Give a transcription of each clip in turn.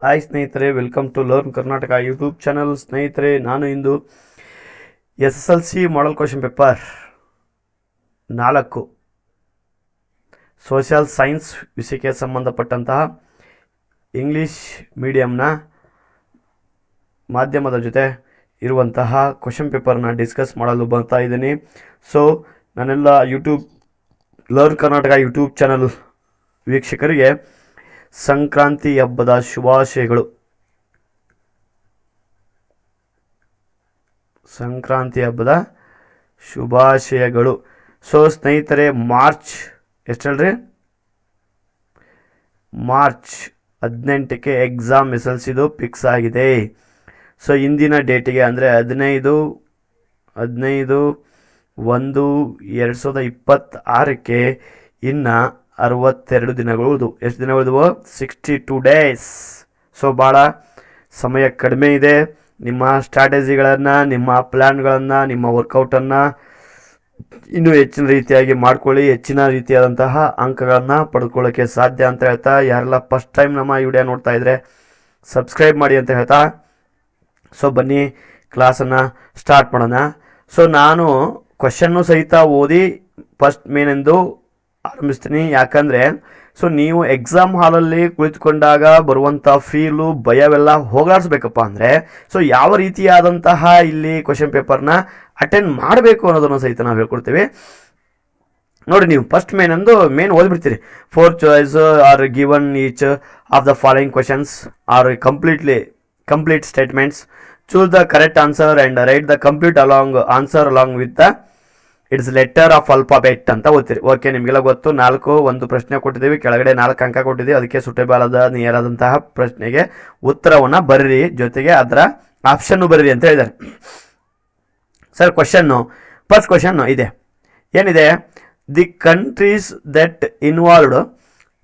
Hi ಸ್ನೇಹಿತರೆ, welcome to learn Karnataka YouTube channel. ಸ್ನೇಹಿತರೆ, ನಾನು ಇಂದು SSLC model question paper 4 social science ವಿಷಯಕ್ಕೆ ಸಂಬಂಧಪಟ್ಟಂತಹ ಇಂಗ್ಲೀಷ್ ಮೀಡಿಯಂನ ಮಾಧ್ಯಮದ ಜೊತೆ ಇರುವಂತಹ ಕ್ವಶನ್ ಪೇಪರ್ನ ಡಿಸ್ಕಸ್ ಮಾಡಲು ಬರ್ತಾ ಇದ್ದೀನಿ. ಸೊ ನನ್ನೆಲ್ಲ ಲರ್ನ್ ಕರ್ನಾಟಕ ಯೂಟ್ಯೂಬ್ ಚಾನಲ್ ವೀಕ್ಷಕರಿಗೆ ಸಂಕ್ರಾಂತಿ ಹಬ್ಬದ ಶುಭಾಶಯಗಳು. ಸೊ ಸ್ನೇಹಿತರೆ, ಮಾರ್ಚ್ 18ಕ್ಕೆ ಎಕ್ಸಾಮ್ SSLCದು ಫಿಕ್ಸ್ ಆಗಿದೆ. ಸೊ ಇಂದಿನ ಡೇಟಿಗೆ ಅಂದರೆ 15/1/2026ಕ್ಕೆ ಇನ್ನು 62 ದಿನಗಳು ಉಳಿದು. ಎಷ್ಟು ದಿನ ಉಳಿದವು? 62 ಡೇಸ್. ಸೊ ಭಾಳ ಸಮಯ ಕಡಿಮೆ ಇದೆ. ನಿಮ್ಮ ಸ್ಟ್ರಾಟಜಿಗಳನ್ನು, ನಿಮ್ಮ ಪ್ಲ್ಯಾನ್ಗಳನ್ನು, ನಿಮ್ಮ ವರ್ಕೌಟನ್ನು ಇನ್ನೂ ಹೆಚ್ಚಿನ ರೀತಿಯಾಗಿ ಮಾಡ್ಕೊಳ್ಳಿ. ಹೆಚ್ಚಿನ ರೀತಿಯಾದಂತಹ ಅಂಕಗಳನ್ನು ಪಡೆದುಕೊಳ್ಳೋಕ್ಕೆ ಸಾಧ್ಯ ಅಂತ ಹೇಳ್ತಾ, ಯಾರೆಲ್ಲ ಫಸ್ಟ್ ಟೈಮ್ ನಮ್ಮ ವಿಡಿಯೋ ನೋಡ್ತಾ ಇದ್ದರೆ ಸಬ್ಸ್ಕ್ರೈಬ್ ಮಾಡಿ ಅಂತ ಹೇಳ್ತಾ, ಸೊ ಬನ್ನಿ ಕ್ಲಾಸನ್ನು ಸ್ಟಾರ್ಟ್ ಮಾಡೋಣ. ಸೊ ನಾನು ಕ್ವಶನ್ನು ಸಹಿತ ಓದಿ ಫಸ್ಟ್ ಮೇನೆಂದು ಆರಂಭಿಸ್ತೀನಿ. ಯಾಕಂದರೆ ಸೊ ನೀವು ಎಕ್ಸಾಮ್ ಹಾಲಲ್ಲಿ ಕುಳಿತುಕೊಂಡಾಗ ಬರುವಂಥ ಫೀಲು, ಭಯವೆಲ್ಲ ಹೋಗಲಾಡಿಸ್ಬೇಕಪ್ಪ ಅಂದರೆ ಸೊ ಯಾವ ರೀತಿಯಾದಂತಹ ಇಲ್ಲಿ ಕ್ವಶನ್ ಪೇಪರ್ನ ಅಟೆಂಡ್ ಮಾಡಬೇಕು ಅನ್ನೋದನ್ನು ಸಹಿತ ನಾವು ಹೇಳ್ಕೊಡ್ತೀವಿ. ನೋಡಿ, ನೀವು ಫಸ್ಟ್ ಮೇನ್ ಓದ್ಬಿಡ್ತೀರಿ. 4 choice are given each of the following questions are complete statements. Choose the correct answer and write the complete answer along with the its letter of alphabet ಅಂತ ಓದ್ತೀರಿ. ಓಕೆ, ನಿಮಗೆಲ್ಲ ಗೊತ್ತು. 1 ಪ್ರಶ್ನೆ ಕೊಟ್ಟಿದ್ದೀವಿ, ಕೆಳಗಡೆ 4 ಅಂಕ ಕೊಟ್ಟಿದ್ದೀವಿ. ಅದಕ್ಕೆ ಸುಟೇಬಲ್ ನಿಯರಾದಂತಹ ಪ್ರಶ್ನೆಗೆ ಉತ್ತರವನ್ನು ಬರೀರಿ, ಜೊತೆಗೆ ಅದರ ಆಪ್ಷನ್ನು ಬರೀರಿ ಅಂತ ಹೇಳಿದ್ದಾರೆ. ಸರ್, ಫಸ್ಟ್ ಕ್ವಶನ್ನು ಇದೆ. ಏನಿದೆ? The countries that involved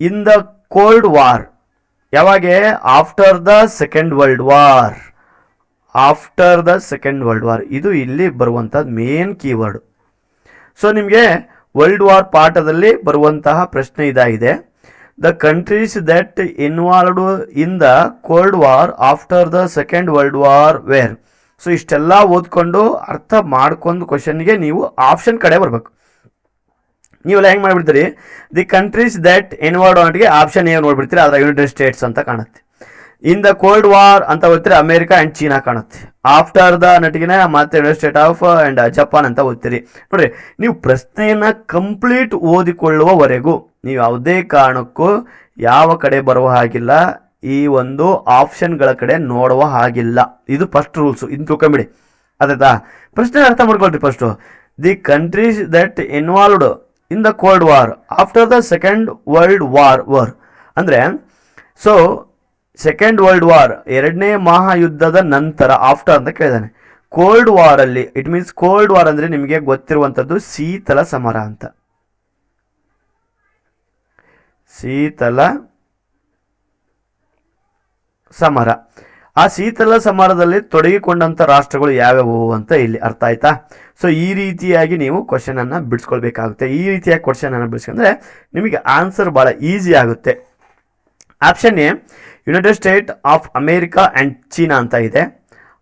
in the cold war. ಯಾವಾಗ? After the second world war. ಇದು ಇಲ್ಲಿ ಬರುವಂಥದ್ದು ಮೇನ್ ಕೀವರ್ಡ್. ಸೊ ನಿಮಗೆ ವರ್ಲ್ಡ್ ವಾರ್ ಪಾಠದಲ್ಲಿ ಬರುವಂತಹ ಪ್ರಶ್ನೆ ಇದಾಗಿದೆ. The countries that involved in the cold war after the second world war were. So ಇಷ್ಟೆಲ್ಲ ಓದ್ಕೊಂಡು ಅರ್ಥ ಮಾಡ್ಕೊಂಡು ಕ್ವಶನ್ಗೆ ನೀವು ಆಪ್ಷನ್ ಕಡೆ ಬರಬೇಕು. ನೀವೆಲ್ಲ ಹೆಂಗೆ ಮಾಡಿಬಿಡ್ತೀರಿ? ದಿ ಕಂಟ್ರೀಸ್ ದಟ್ ಇನ್ವಾಲ್ವ್ಡ್ ಅನ್ನೋಟಿಗೆ ಆಪ್ಷನ್ ಏನು ನೋಡ್ಬಿಡ್ತೀರಿ, ಅದರ ಯುನೈಟೆಡ್ ಸ್ಟೇಟ್ಸ್ ಅಂತ ಕಾಣುತ್ತೆ. ಇನ್ ದ ಕೋಲ್ಡ್ ವಾರ್ ಅಂತ ಓದ್ತೀರಿ, ಅಮೆರಿಕಾ ಆ್ಯಂಡ್ ಚೀನಾ ಕಾಣುತ್ತೆ. ಆಫ್ಟರ್ ದ ನಟಿಗಿನ ಮತ್ತೆ United State of and Japan ಅಂತ ಓದ್ತೀರಿ. ನೋಡ್ರಿ, ನೀವು ಪ್ರಶ್ನೆಯನ್ನು ಕಂಪ್ಲೀಟ್ ಓದಿಕೊಳ್ಳುವವರೆಗೂ ನೀವು ಯಾವುದೇ ಕಾರಣಕ್ಕೂ ಯಾವ ಕಡೆ ಬರುವ ಹಾಗಿಲ್ಲ, ಈ ಒಂದು ಆಪ್ಷನ್ಗಳ ಕಡೆ ನೋಡುವ ಹಾಗಿಲ್ಲ. ಇದು ಫಸ್ಟ್ ರೂಲ್ಸು, ಇದು ತಿಳ್ಕೊಂಬಿಡಿ. ಆಯ್ತಾ? ಪ್ರಶ್ನೆ ಅರ್ಥ ಮಾಡ್ಕೊಳ್ರಿ. First, the countries that involved in the cold war after the second world war ಅಂದರೆ ಸೊ ಸೆಕೆಂಡ್ ವರ್ಲ್ಡ್ ವಾರ್, 2ನೇ ಮಹಾಯುದ್ಧದ ನಂತರ, ಆಫ್ಟರ್ ಅಂತ ಕೇಳಿದಾನೆ. ಕೋಲ್ಡ್ ವಾರಲ್ಲಿ ಇಟ್ ಮೀನ್ಸ್ ಕೋಲ್ಡ್ ವಾರ್ ಅಂದರೆ ನಿಮಗೆ ಗೊತ್ತಿರುವಂಥದ್ದು ಶೀತಲ ಸಮರ ಅಂತ. ಶೀತಲ ಸಮರ. ಆ ಶೀತಲ ಸಮರದಲ್ಲಿ ತೊಡಗಿಕೊಂಡಂಥ ರಾಷ್ಟ್ರಗಳು ಯಾವ್ಯಾವು ಅಂತ ಇಲ್ಲಿ ಅರ್ಥ ಆಯ್ತಾ? ಸೊ ಈ ರೀತಿಯಾಗಿ ನೀವು ಕ್ವಶನ್ ಅನ್ನು ಬಿಡಿಸ್ಕೊಳ್ಬೇಕಾಗುತ್ತೆ. ಈ ರೀತಿಯಾಗಿ ಕ್ವಶನ್ ಅನ್ನು ಬಿಡಿಸ್ಕೊಂಡ್ರೆ ನಿಮಗೆ ಆನ್ಸರ್ ಭಾಳ ಈಸಿ ಆಗುತ್ತೆ. Option A United State of America and China ಅಂತ ಇದೆ.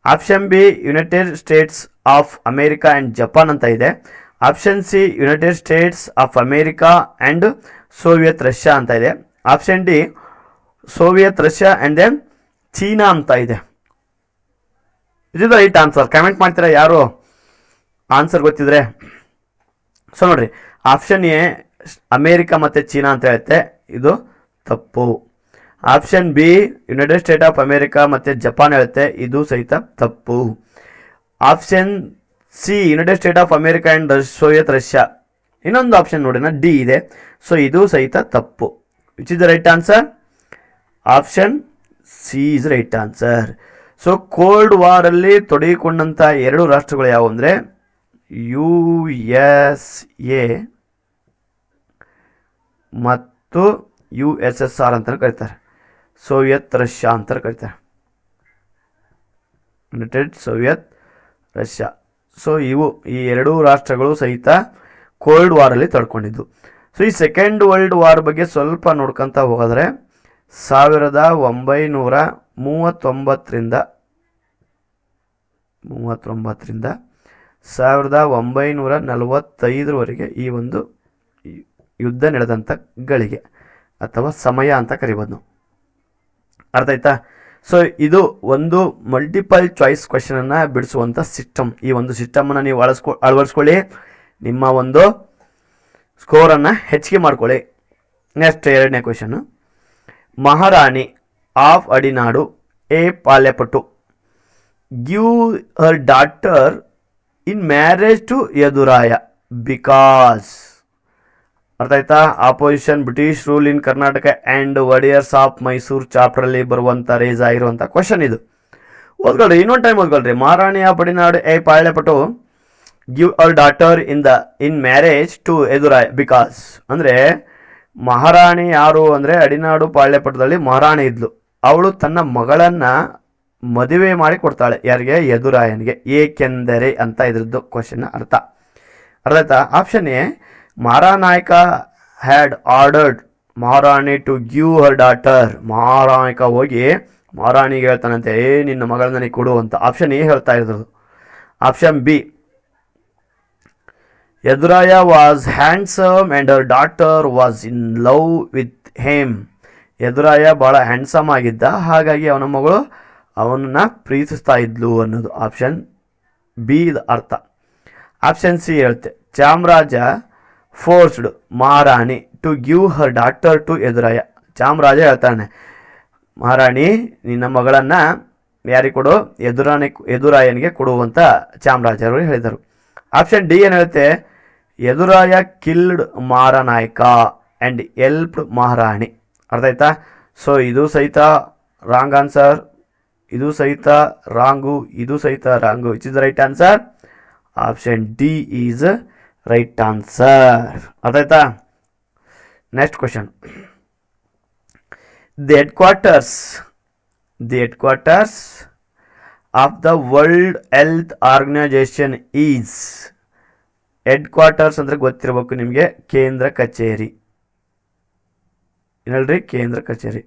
Option B United States of America and Japan ಅಂತ ಇದೆ. Option C United States of America and Soviet Russia ಅಂತ ಇದೆ. Option D Soviet Russia and then China ಅಂತ ಇದೆ. ಇದು right answer. Comment ಮಾಡ್ತೀರಾ ಯಾರು ಆನ್ಸರ್ ಗೊತ್ತಿದ್ರೆ? ಸೊ ನೋಡ್ರಿ, ಆಪ್ಷನ್ ಎ ಅಮೇರಿಕಾ ಮತ್ತು ಚೀನಾ ಅಂತ ಹೇಳುತ್ತೆ, ಇದು ತಪ್ಪು. Option B United State of America ಮತ್ತು ಜಪಾನ್ ಹೇಳುತ್ತೆ, ಇದು ಸಹಿತ ತಪ್ಪು. Option C United State of America and Soviet Russia. ಇನ್ನೊಂದು ಆಪ್ಷನ್ ನೋಡಿ ಡಿ ಇದೆ, ಸೊ ಇದು ಸಹಿತ ತಪ್ಪು. Which is the right answer? Option C is right answer. So cold ವಾರಲ್ಲಿ ತೊಡಗಿಕೊಂಡಂಥ 2 ರಾಷ್ಟ್ರಗಳು ಯಾವುವು ಅಂದರೆ USA ಮತ್ತು USSR ಅಂತ ಕರೀತಾರೆ. ಸೋವಿಯತ್ ರಷ್ಯಾ ಅಂತ ಕರೀತಾರೆ, ಯುನೈಟೆಡ್ ಸೋವಿಯತ್ ರಷ್ಯಾ. ಸೊ ಈ 2 ರಾಷ್ಟ್ರಗಳು ಸಹಿತ ಕೋಲ್ಡ್ ವಾರಲ್ಲಿ ತಡ್ಕೊಂಡಿದ್ದು. ಸೊ ಈ ಸೆಕೆಂಡ್ ವರ್ಲ್ಡ್ ವಾರ್ ಬಗ್ಗೆ ಸ್ವಲ್ಪ ನೋಡ್ಕೊತ ಹೋಗೋದ್ರೆ, 1939ರಿಂದ 1945ರವರೆಗೆ ಈ ಒಂದು ಯುದ್ಧ ನಡೆದಂಥ ಗಳಿಗೆ ಅಥವಾ ಸಮಯ ಅಂತ ಕರಿಬೋದು ನಾವು. ಅರ್ಥ ಆಯ್ತಾ? ಸೊ ಇದು ಒಂದು ಮಲ್ಟಿಪಲ್ ಚಾಯ್ಸ್ ಕ್ವೆಶನನ್ನು ಬಿಡಿಸುವಂಥ ಸಿಸ್ಟಮ್. ಈ ಒಂದು ಸಿಸ್ಟಮನ್ನು ನೀವು ಅಳವಡಿಸ್ಕೊಳ್ಳಿ, ನಿಮ್ಮ ಒಂದು ಸ್ಕೋರನ್ನು ಹೆಚ್ಚಿಗೆ ಮಾಡ್ಕೊಳ್ಳಿ. ನೆಕ್ಸ್ಟ್ 2ನೇ question, Maharani of Adinadu a palyapattu give her daughter in marriage to Yaduraya because. ಅರ್ಥ ಆಯ್ತಾ? Opposition British rule in Karnataka and Wodeyars of Mysore ಚಾಪ್ಟರಲ್ಲಿ ಬರುವಂಥ ರೇಸ್ ಆಗಿರುವಂಥ ಕ್ವಶನ್ ಇದು. ಓದ್ಕೊಳ್ರಿ, ಇನ್ನೊಂದು ಟೈಮ್ ಓದ್ಕೊಳ್ರಿ. Maharani of Adinadu a palyapattu give our daughter in marriage to Yaduraya because. ಅಂದರೆ ಮಹಾರಾಣಿ ಯಾರು ಅಂದರೆ ಅಡಿನಾಡು ಪಾಳ್ಯಪಟ್ಟದಲ್ಲಿ ಮಹಾರಾಣಿ ಇದ್ಲು. ಅವಳು ತನ್ನ ಮಗಳನ್ನು ಮದುವೆ ಮಾಡಿ ಕೊಡ್ತಾಳೆ. ಯಾರಿಗೆ? ಯದುರಾಯನಿಗೆ. ಏಕೆಂದರೆ ಅಂತ ಇದ್ರದ್ದು ಕ್ವಶನ್ ಅರ್ಥ ಆಯ್ತಾ? Option A, Maharanayaka had ordered Maharani to give her daughter. Mahanayaka ಹೋಗಿ ಮಹಾರಾಣಿಗೆ ಹೇಳ್ತಾನಂತೆ, ನಿನ್ನ ಮಗಳನ್ನ ನನಗೆ ಕೊಡು ಅಂತ. ಆಪ್ಷನ್ ಎ ಹೇಳ್ತಾ ಇರೋದು. Option B, Yaduraya was handsome and her daughter was in love with him. Yaduraya ಭಾಳ ಹ್ಯಾಂಡ್ಸಮ್ ಆಗಿದ್ದ, ಹಾಗಾಗಿ ಅವನ ಮಗಳು ಅವನನ್ನು ಪ್ರೀತಿಸ್ತಾ ಇದ್ಲು ಅನ್ನೋದು ಆಪ್ಷನ್ ಬಿ ಅರ್ಥ. ಆಪ್ಷನ್ ಸಿ ಹೇಳುತ್ತೆ, Chamaraja forced Maharani to give her daughter to Yaduraya. Chamaraja ಹೇಳ್ತಾನೆ, ಮಹಾರಾಣಿ ನಿನ್ನ ಮಗಳನ್ನು ಯಾರಿಗೆ ಕೊಡು? ಯದುರಾಯನಿಗೆ ಕೊಡುವಂತ ಚಾಮರಾಜರು ಹೇಳಿದರು. ಆಪ್ಷನ್ ಡಿ ಏನು ಹೇಳುತ್ತೆ, ಯದುರಾಯ ಕಿಲ್ಡ್ ಮಾರನಾಯಕ ಆ್ಯಂಡ್ ಎಲ್ಪ್ಡ್ ಮಹಾರಾಣಿ. ಅರ್ಥ ಆಯ್ತಾ? ಸೊ ಇದು ಸಹಿತ ರಾಂಗ್ ಆನ್ಸರ್, ಇದು ಸಹಿತ ರಾಂಗು, ಇದು ಸಹಿತ wrong. Which is the right answer? Option D is right answer. ಅರ್ಥ ಆಯ್ತಾ? Next question, the headquarters of the world health organisation is. Head quarters ಅಂದರೆ ಗೊತ್ತಿರಬೇಕು ನಿಮಗೆ, ಕೇಂದ್ರ ಕಚೇರಿ. ಏನಲ್ರಿ? ಕೇಂದ್ರ ಕಚೇರಿ.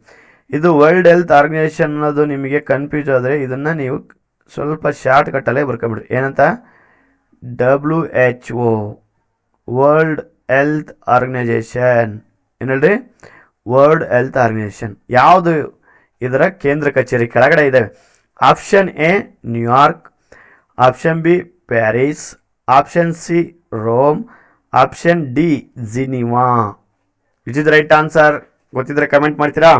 ಇದು ವರ್ಲ್ಡ್ ಹೆಲ್ತ್ ಆರ್ಗನೈಜೇಷನ್ ಅನ್ನೋದು ನಿಮಗೆ ಕನ್ಫ್ಯೂಸ್ ಆದರೆ ಇದನ್ನು ನೀವು ಸ್ವಲ್ಪ ಶಾರ್ಟ್ ಕಟ್ಟಲ್ಲೇ ಬರ್ಕೊಂಬಿಡ್ರಿ. ಏನಂತ? WHO, world health organisation. ಏನಲ್ರಿ? World health organisation. ಯಾವುದು ಇದರ ಕೇಂದ್ರ ಕಚೇರಿ? ಕೆಳಗಡೆ ಇದ್ದಾವೆ. Option A New York, option B Paris, option C Rome, option D Geneva. Which is right answer? ಗೊತ್ತಿದ್ರೆ ಕಮೆಂಟ್ ಮಾಡ್ತೀರಾ?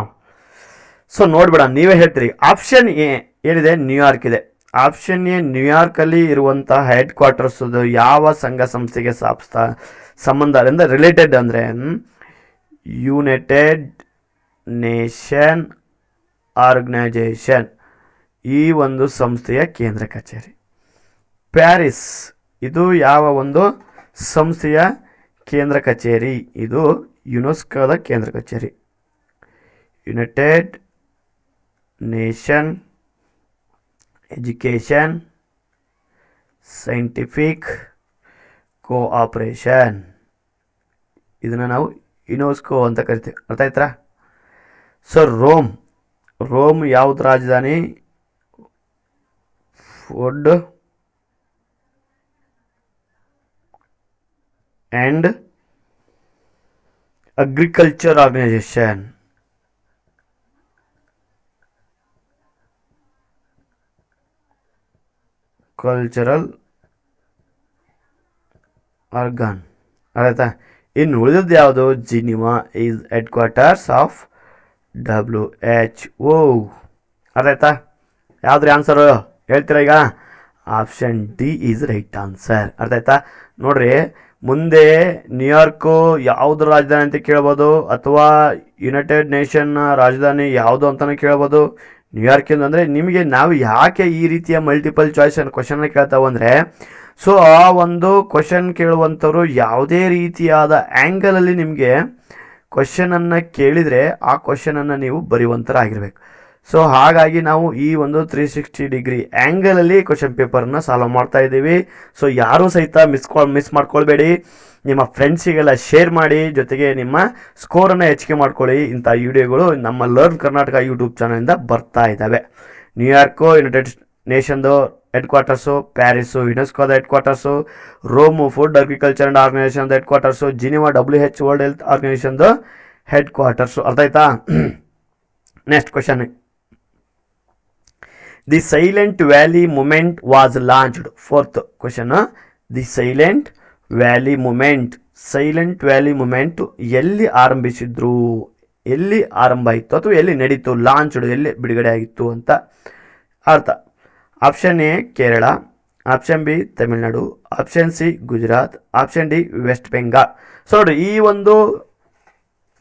ಸೊ ನೋಡ್ಬೇಡ, ನೀವೇ ಹೇಳ್ತೀರಿ. ಆಪ್ಷನ್ ಎ ಏನಿದೆ? ನ್ಯೂಯಾರ್ಕ್ ಇದೆ. ಆಪ್ಷನ್ ಎ ನ್ಯೂಯಾರ್ಕಲ್ಲಿ ಇರುವಂತಹ ಹೆಡ್ ಕ್ವಾರ್ಟರ್ಸ್ ಯಾವ ಸಂಘ ಸಂಸ್ಥೆಗೆ ಸಂಬಂಧ ಅಂದರೆ ರಿಲೇಟೆಡ್ ಅಂದರೆ ಯುನೈಟೆಡ್ ನೇಷನ್ ಆರ್ಗನೈಜೇಷನ್, ಈ ಒಂದು ಸಂಸ್ಥೆಯ ಕೇಂದ್ರ ಕಚೇರಿ. ಪ್ಯಾರಿಸ್ ಇದು ಯಾವ ಒಂದು ಸಂಸ್ಥೆಯ ಕೇಂದ್ರ ಕಚೇರಿ? ಇದು ಯುನೆಸ್ಕೋದ ಕೇಂದ್ರ ಕಚೇರಿ. United nation education scientific cooperation, ಇದನ್ನು ನಾವು ಯುನೆಸ್ಕೋ ಅಂತ ಕರಿತೀವಿ. ಅರ್ಥ ಆಯ್ತಾ? ಸೊ ರೋಮ್ ಯಾವ್ದು ರಾಜಧಾನಿ? Food and agriculture organisation. Cultural organ. ಆಯ್ತಾ? ಇನ್ನು ಉಳಿದದ್ದು ಯಾವುದು? Geneva is head quarters of WHO. ಅರ್ಥ? ಯಾವ್ದ್ರಿ ಆನ್ಸರು ಹೇಳ್ತೀರಾ ಈಗ? Option D is right answer. ಅರ್ಥ ಆಯ್ತಾ? ನೋಡ್ರಿ, ಮುಂದೆ ನ್ಯೂಯಾರ್ಕು ಯಾವುದು ರಾಜಧಾನಿ ಅಂತ ಕೇಳ್ಬೋದು, ಅಥವಾ ಯುನೈಟೆಡ್ ನೇಷನ್ನ ರಾಜಧಾನಿ ಯಾವುದು ಅಂತಲೂ ಕೇಳ್ಬೋದು. ನ್ಯೂಯಾರ್ಕಿಂದ ಅಂದರೆ ನಿಮಗೆ ನಾವು ಯಾಕೆ ಈ ರೀತಿಯ ಮಲ್ಟಿಪಲ್ ಚಾಯ್ಸ್ ಕ್ವಶನ್ ಕೇಳ್ತಾವೆ ಅಂದರೆ, ಸೊ ಆ ಒಂದು ಕ್ವಶನ್ ಕೇಳುವಂಥವ್ರು ಯಾವುದೇ ರೀತಿಯಾದ ಆ್ಯಂಗಲಲ್ಲಿ ನಿಮಗೆ ಕ್ವಶನನ್ನು ಕೇಳಿದರೆ ಆ ಕ್ವಶನನ್ನು ನೀವು ಬರೆಯುವಂಥರಾಗಿರ್ಬೇಕು. ಸೊ ಹಾಗಾಗಿ ನಾವು ಈ ಒಂದು 360 ಡಿಗ್ರಿ ಆ್ಯಂಗಲಲ್ಲಿ ಕ್ವಶನ್ ಪೇಪರ್ನ ಸಾಲ್ವ್ ಮಾಡ್ತಾ ಇದ್ದೀವಿ. ಸೊ ಯಾರೂ ಸಹಿತ ಮಿಸ್ ಮಾಡ್ಕೊಳ್ಬೇಡಿ, ನಿಮ್ಮ ಫ್ರೆಂಡ್ಸಿಗೆಲ್ಲ ಶೇರ್ ಮಾಡಿ, ಜೊತೆಗೆ ನಿಮ್ಮ ಸ್ಕೋರನ್ನು ಹೆಚ್ಚಿಗೆ ಮಾಡ್ಕೊಳ್ಳಿ. ಇಂಥ ವಿಡಿಯೋಗಳು ನಮ್ಮ ಲರ್ನ್ ಕರ್ನಾಟಕ ಯೂಟ್ಯೂಬ್ ಚಾನಲಿಂದ ಬರ್ತಾ ಇದ್ದಾವೆ. ನ್ಯೂಯಾರ್ಕು ಯುನೈಟೆಡ್ ನೇಷನ್ದು ಹೆಡ್ ಕ್ವಾರ್ಟರ್ಸು, ಪ್ಯಾರಿಸು ಯುನೆಸ್ಕೋದ headquarters, Rome food agriculture and organisation headquarters, Geneva WHO world health ಆರ್ಗನೈಸೇಷನ್ದು ಹೆಡ್ ಕ್ವಾರ್ಟರ್ಸು. ಅರ್ಥ ಆಯ್ತಾ? Next question, the Silent Valley movement was launched. Fourth question, the Silent Valley movement ಎಲ್ಲಿ ಆರಂಭಿಸಿದ್ರು, ಎಲ್ಲಿ ಆರಂಭ ಆಯಿತು ಅಥವಾ ಎಲ್ಲಿ ನಡೀತು, ಲಾಂಚ್ಡ್ ಎಲ್ಲಿ ಬಿಡುಗಡೆ ಆಗಿತ್ತು ಅಂತ ಅರ್ಥ. Option A Kerala, option B Tamil Nadu, option C Gujarat, option D West Bengal. So ನೋಡ್ರಿ, ಈ ಒಂದು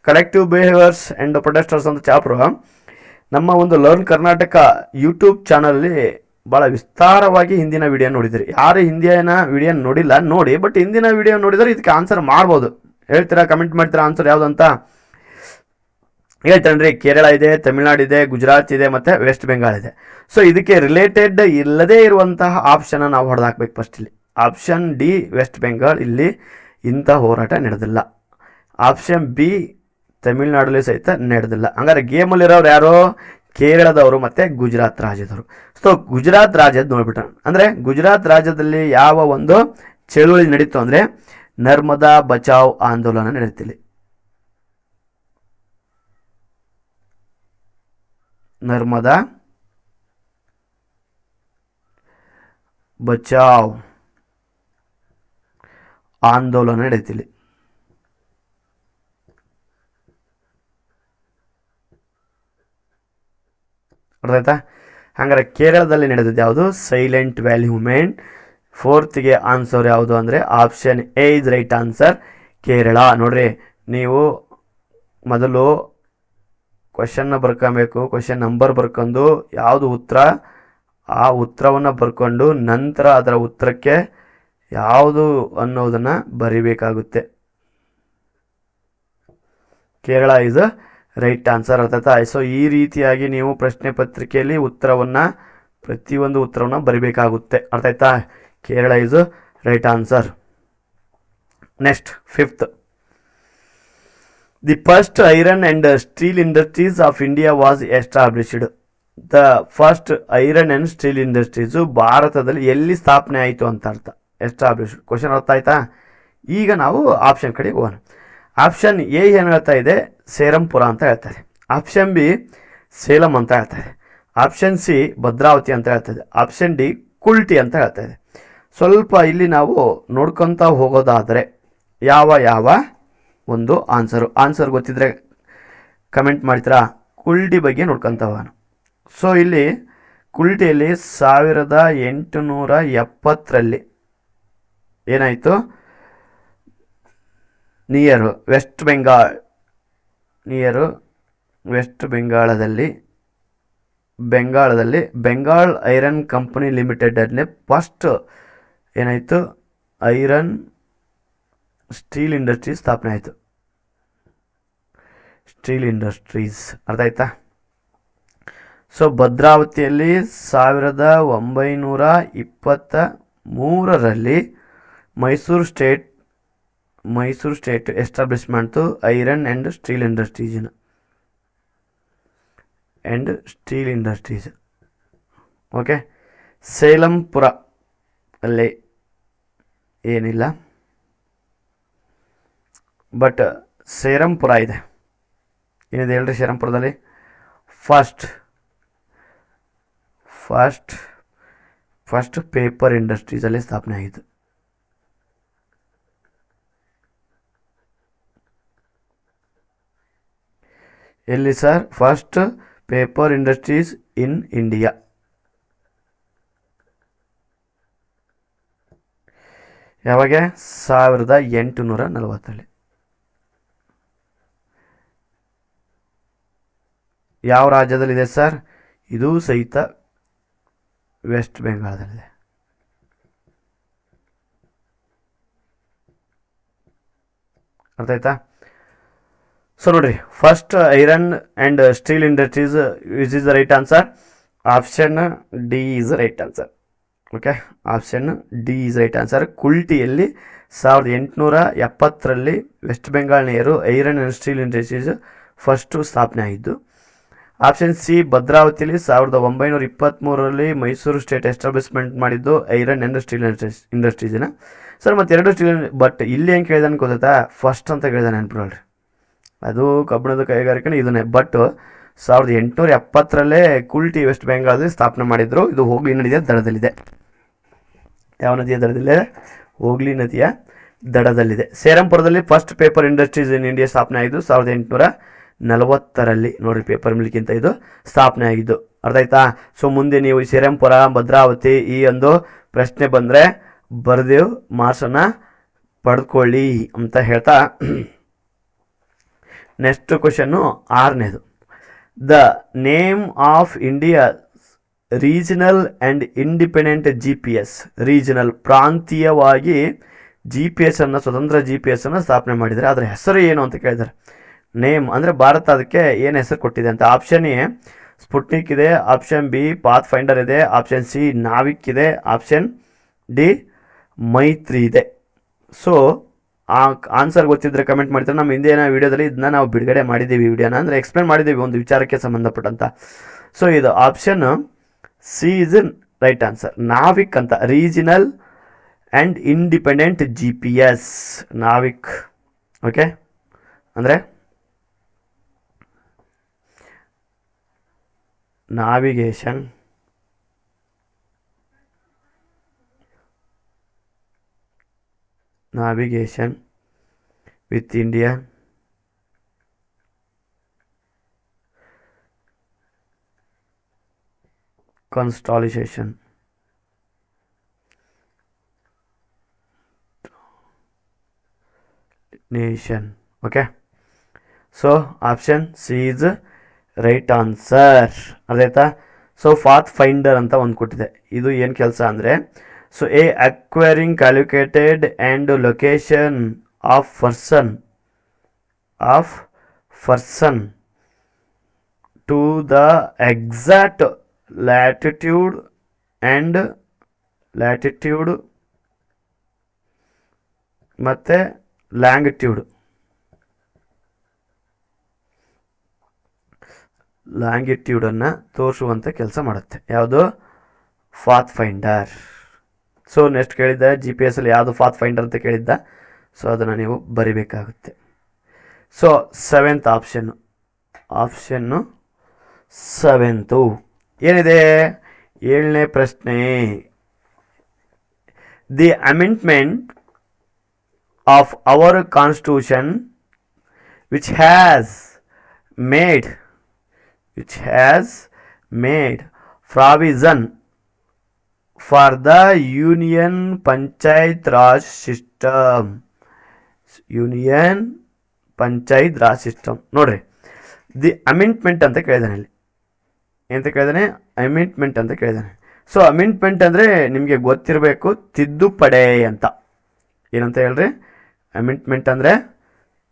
ಕಲೆಕ್ಟಿವ್ ಬಿಹೇವಿಯರ್ಸ್ ಆ್ಯಂಡ್ ಪ್ರೊಟೆಸ್ಟರ್ಸ್ ಅಂತ ಚಾಪ್ಟರ್ ನಮ್ಮ ಒಂದು ಲರ್ನ್ ಕರ್ನಾಟಕ ಯೂಟ್ಯೂಬ್ ಚಾನಲಲ್ಲಿ ಭಾಳ ವಿಸ್ತಾರವಾಗಿ ಹಿಂದಿನ ವಿಡಿಯೋ ನೋಡಿದ್ರಿ. ಯಾರು ಹಿಂದಿನ ವಿಡಿಯೋ ನೋಡಿಲ್ಲ ನೋಡಿ, ಬಟ್ ಹಿಂದಿನ ವಿಡಿಯೋ ನೋಡಿದರೆ ಇದಕ್ಕೆ ಆನ್ಸರ್ ಮಾಡ್ಬೋದು. ಹೇಳ್ತೀರಾ, ಕಮೆಂಟ್ ಮಾಡ್ತೀರಾ ಆನ್ಸರ್ ಯಾವುದು ಅಂತ ಹೇಳ್ತಾನ್ರಿ. ಕೇರಳ ಇದೆ, ತಮಿಳ್ನಾಡು ಇದೆ, ಗುಜರಾತ್ ಇದೆ, ಮತ್ತು ವೆಸ್ಟ್ ಬೆಂಗಾಲ್ ಇದೆ. ಸೊ ಇದಕ್ಕೆ ರಿಲೇಟೆಡ್ ಇಲ್ಲದೇ ಇರುವಂತಹ ಆಪ್ಷನ್ ನಾವು ಹೊಡೆದಾಕ್ಬೇಕು ಫಸ್ಟ್. ಇಲ್ಲಿ ಆಪ್ಷನ್ ಡಿ ವೆಸ್ಟ್ ಬೆಂಗಾಲ್, ಇಲ್ಲಿ ಇಂಥ ಹೋರಾಟ ನಡೆದಿಲ್ಲ. ಆಪ್ಷನ್ ಬಿ ತಮಿಳ್ನಾಡಲ್ಲಿ ಸಹಿತ ನಡೆದಿಲ್ಲ. ಹಂಗಾರೆ ಗೇಮಲ್ಲಿರೋರು ಯಾರು? ಕೇರಳದವರು ಮತ್ತು ಗುಜರಾತ್ ರಾಜ್ಯದವರು. ಸೊ ಗುಜರಾತ್ ರಾಜ್ಯದ ನೋಡ್ಬಿಟ್ಟ, ಅಂದರೆ ಗುಜರಾತ್ ರಾಜ್ಯದಲ್ಲಿ ಯಾವ ಒಂದು ಚಳುವಳಿ ನಡೀತು ಅಂದರೆ ನರ್ಮದಾ ಬಚಾವ್ ಆಂದೋಲನ ನಡೀತಿಲ್ಲಿ. ನರ್ಮದಾ ಬಚಾವ್ ಆಂದೋಲನ ನಡೀತಿಲ್ಲಿ. ಅರ್ಥ ಆಯ್ತಾ? ಹಂಗಾರೆ ಕೇರಳದಲ್ಲಿ ನಡೆದಿದ್ದು ಯಾವುದು? Silent Valley movement. ಫೋರ್ತ್ಗೆ ಆನ್ಸರ್ ಯಾವುದು ಅಂದರೆ option A is right answer, Kerala. ನೋಡ್ರಿ, ನೀವು ಮೊದಲು ಕ್ವಶನ್ನ ಬರ್ಕೊಬೇಕು, ಕ್ವಶನ್ ನಂಬರ್ ಬರ್ಕೊಂಡು ಯಾವುದು ಉತ್ತರ ಆ ಉತ್ತರವನ್ನು ಬರ್ಕೊಂಡು ನಂತರ ಅದರ ಉತ್ತರಕ್ಕೆ ಯಾವುದು ಅನ್ನೋದನ್ನು ಬರಿಬೇಕಾಗುತ್ತೆ. Kerala is right answer. ಅರ್ಥಾಯ್ತಾ? ಸೊ ಈ ರೀತಿಯಾಗಿ ನೀವು ಪ್ರಶ್ನೆ ಪತ್ರಿಕೆಯಲ್ಲಿ ಪ್ರತಿಯೊಂದು ಉತ್ತರವನ್ನು ಬರಿಬೇಕಾಗುತ್ತೆ. ಅರ್ಥ ಆಯ್ತಾ? Kerala is right answer. Next fifth, the first iron and steel industries of India was established. The first iron and steel industries ಭಾರತದಲ್ಲಿ ಎಲ್ಲಿ ಸ್ಥಾಪನೆ ಆಯಿತು ಅಂತ ಅರ್ಥ. ಎಸ್ಟಾಬ್ಲಿಷ್ಡ್ ಕ್ವಶನ್ ಅರ್ಥ ಆಯ್ತಾ? ಈಗ ನಾವು ಆಪ್ಷನ್ ಕಡೆಗೆ ಹೋಗೋಣ. ಆಪ್ಷನ್ ಎ ಏನು ಹೇಳ್ತಾ ಇದೆ? ಸೇರಂಪುರ ಅಂತ ಹೇಳ್ತಾರೆ. ಆಪ್ಷನ್ ಬಿ ಸೇಲಂ ಅಂತ ಹೇಳ್ತಾರೆ. ಆಪ್ಷನ್ ಸಿ ಭದ್ರಾವತಿ ಅಂತ ಹೇಳ್ತದೆ. ಆಪ್ಷನ್ ಡಿ ಕುಲ್ಟಿ ಅಂತ ಹೇಳ್ತಾ ಇದೆ. ಸ್ವಲ್ಪ ಇಲ್ಲಿ ನಾವು ನೋಡ್ಕೊತಾ ಹೋಗೋದಾದರೆ ಯಾವ ಒಂದು ಆನ್ಸರ್ ಗೊತ್ತಿದ್ರೆ ಕಮೆಂಟ್ ಮಾಡ್ತೀರಾ? ಕುಲ್ಟಿ ಬಗ್ಗೆ ನೋಡ್ಕೊತಾ ಹೋಗೋಣ. ಸೊ ಇಲ್ಲಿ ಕುಲ್ಟಿಯಲ್ಲಿ 1870ರಲ್ಲಿ ಏನಾಯಿತು? ನಿಯರು ವೆಸ್ಟ್ ಬೆಂಗಾಳದಲ್ಲಿ ಬೆಂಗಾಲ್ ಐರನ್ ಕಂಪನಿ ಲಿಮಿಟೆಡಲ್ಲಿ ಫಸ್ಟ್ ಏನಾಯಿತು? ಐರನ್ ಸ್ಟೀಲ್ ಇಂಡಸ್ಟ್ರೀಸ್ ಸ್ಥಾಪನೆ ಆಯಿತು. ಸ್ಟೀಲ್ ಇಂಡಸ್ಟ್ರೀಸ್ ಅರ್ಥ ಆಯ್ತಾ? ಸೊ ಭದ್ರಾವತಿಯಲ್ಲಿ 1923ರಲ್ಲಿ ಮೈಸೂರು ಸ್ಟೇಟ್ ಎಸ್ಟಾಬ್ಲಿಷ್ ಮಾಡ್ತು iron and steel industries. Okay, Selampura ಅಲ್ಲಿ ಏನಿಲ್ಲ, ಬಟ್ ಸೇರಂಪುರ ಇದೆ. ಏನಿದೆ ಹೇಳ್ರಿ ಸೇರಂಪುರದಲ್ಲಿ? ಫಸ್ಟ್ ಪೇಪರ್ ಇಂಡಸ್ಟ್ರೀಸಲ್ಲಿ ಸ್ಥಾಪನೆ ಆಯಿತು. ಎಲ್ಲಿ sir? First paper industries in India. ಯಾವಾಗ? 1840ರಲ್ಲಿ. ಯಾವ ರಾಜ್ಯದಲ್ಲಿದೆ ಸರ್? ಇದು ಸಹಿತ ವೆಸ್ಟ್ ಬೆಂಗಾಳದಲ್ಲಿದೆ. ಅರ್ಥ ಆಯ್ತಾ? ಸೊ ನೋಡ್ರಿ, first iron and steel industries which is the right answer. Option D is the right answer. Okay, option D is right answer. ಕುಲ್ಟಿಯಲ್ಲಿ 1870ರಲ್ಲಿ west Bengal Nehru iron and steel industries first ಸ್ಥಾಪನೆ ಆಗಿದ್ದು. Option C, ಭದ್ರಾವತಿಯಲ್ಲಿ 1923ರಲ್ಲಿ Mysore state establishment ಮಾಡಿದ್ದು iron and steel ಇಂಡಸ್ಟ್ರೀಸ್ನ. Sir ಮತ್ತೆ ಎರಡು ಸ್ಟೀಲ್, ಬಟ್ ಇಲ್ಲಿ ಏನು ಕೇಳಿದಾನೆ ಗೊತ್ತಾ, ಫಸ್ಟ್ ಅಂತ ಕೇಳಿದಾನೆ ನೆನ್ಪಿಡ್ರಿ, ಅದು ಕಬ್ಬಿಣದ ಕೈಗಾರಿಕೆ ಇದನ್ನೇ. ಬಟ್ 1870ರಲ್ಲೇ ಕುಲ್ಟಿ ವೆಸ್ಟ್ ಬೆಂಗಾಲದಲ್ಲಿ ಸ್ಥಾಪನೆ ಮಾಡಿದ್ರು. ಇದು ಹೋಗ್ಲಿ ನದಿಯ ದಡದಲ್ಲಿದೆ. ಯಾವ ನದಿಯ ದಡದಲ್ಲಿದೆ? ಹೋಗ್ಲಿ ನದಿಯ ದಡದಲ್ಲಿದೆ. ಸೇರಂಪುರದಲ್ಲಿ first paper industries in India ಸ್ಥಾಪನೆ ಆಗಿದ್ದು 1840ರಲ್ಲಿ. ನೋಡಿರಿ, ಪೇಪರ್ ಮಿಲ್ಕ್ಕಿಂತ ಇದು ಸ್ಥಾಪನೆ ಆಗಿದ್ದು. ಅರ್ಥ ಆಯ್ತಾ? ಸೊ ಮುಂದೆ ನೀವು ಸೇರಂಪುರ, ಭದ್ರಾವತಿ ಈ ಒಂದು ಪ್ರಶ್ನೆ ಬಂದರೆ ಬರೆದೇವು ಮಾರ್ಕ್ಸನ್ನು ಪಡೆದುಕೊಳ್ಳಿ ಅಂತ ಹೇಳ್ತಾ, ನೆಕ್ಸ್ಟ್ ಕ್ವಶನ್ನು 6ನೇದು. The name of India regional and independent GPS. Regional, ಪ್ರಾಂತೀಯವಾಗಿ GPS ಅನ್ನು, ಸ್ವತಂತ್ರ GPS ಅನ್ನು ಸ್ಥಾಪನೆ ಮಾಡಿದ್ದಾರೆ. ಅದರ ಹೆಸರು ಏನು ಅಂತ ಕೇಳಿದ್ದಾರೆ. ನೇಮ್ ಅಂದರೆ ಭಾರತ ಅದಕ್ಕೆ ಏನು ಹೆಸರು ಕೊಟ್ಟಿದೆ ಅಂತ. ಆಪ್ಷನ್ ಎ ಸ್ಪುಟ್ನಿಕ್ ಇದೆ, ಆಪ್ಷನ್ ಬಿ ಪಾತ್ ಫೈಂಡರ್ ಇದೆ, ಆಪ್ಷನ್ ಸಿ ನಾವಿಕ್ ಇದೆ, ಆಪ್ಷನ್ ಡಿ ಮೈತ್ರಿ ಇದೆ. ಸೊ ಆ ಆನ್ಸರ್ ಗೊತ್ತಿದ್ದರೆ ಕಮೆಂಟ್ ಮಾಡ್ತಾರೆ. ನಮ್ಮ ಹಿಂದಿನ ವೀಡಿಯೋದಲ್ಲಿ ಇದನ್ನ ನಾವು ಬಿಡುಗಡೆ ಮಾಡಿದ್ದೀವಿ, ವಿಡಿಯೋನ ಅಂದರೆ ಎಕ್ಸ್ಪ್ಲೇನ್ ಮಾಡಿದ್ದೀವಿ ಒಂದು ವಿಚಾರಕ್ಕೆ ಸಂಬಂಧಪಟ್ಟಂತ. ಸೊ ಇದು option C is right answer. NavIC ಅಂತ, regional and independent GPS, NavIC. Okay, ಅಂದರೆ navigation with India consolidation. Nation. Okay, so option C is right answer. ಅದಾಯ್ತಾ? ಸೊ ಪಾತ್ ಫೈಂಡರ್ ಅಂತ ಒಂದು ಕೊಟ್ಟಿದೆ. ಇದು ಏನು ಕೆಲಸ ಅಂದರೆ, so a acquiring calculated and location of person to the exact latitude ಮತ್ತು ಲ್ಯಾಂಗಿಟ್ಯೂಡನ್ನು ತೋರಿಸುವಂಥ ಕೆಲಸ ಮಾಡುತ್ತೆ. ಯಾವುದು? Pathfinder. ಸೊ ನೆಕ್ಸ್ಟ್ ಕೇಳಿದ್ದ GPS ಅಲ್ಲಿ ಯಾವುದು ಪಾತ್ ಫೈಂಡರ್ ಅಂತ ಕೇಳಿದ್ದ. ಸೊ ಅದನ್ನು ನೀವು ಬರಿಬೇಕಾಗುತ್ತೆ. ಸೊ 7th ಆಪ್ಷನ್ನು 7th ಏನಿದೆ? 7ನೇ ಪ್ರಶ್ನೆ. The amendment of our constitution which has made provision for the union panchayat raj system. ನೋಡ್ರಿ, ದಿ ಅಮೆಂಡ್ಮೆಂಟ್ ಅಂತ ಕೇಳಿದಾನೆ. ಇಲ್ಲಿ ಎಂತ ಕೇಳಿದಾನೆ? ಅಮೆಂಡ್ಮೆಂಟ್ ಅಂತ ಕೇಳಿದಾನೆ. ಸೊ ಅಮೆಂಡ್ಮೆಂಟ್ ಅಂದರೆ ನಿಮಗೆ ಗೊತ್ತಿರಬೇಕು, ತಿದ್ದುಪಡೆ ಅಂತ. ಏನಂತ ಹೇಳ್ರಿ? ಅಮೆಂಡ್ಮೆಂಟ್ ಅಂದರೆ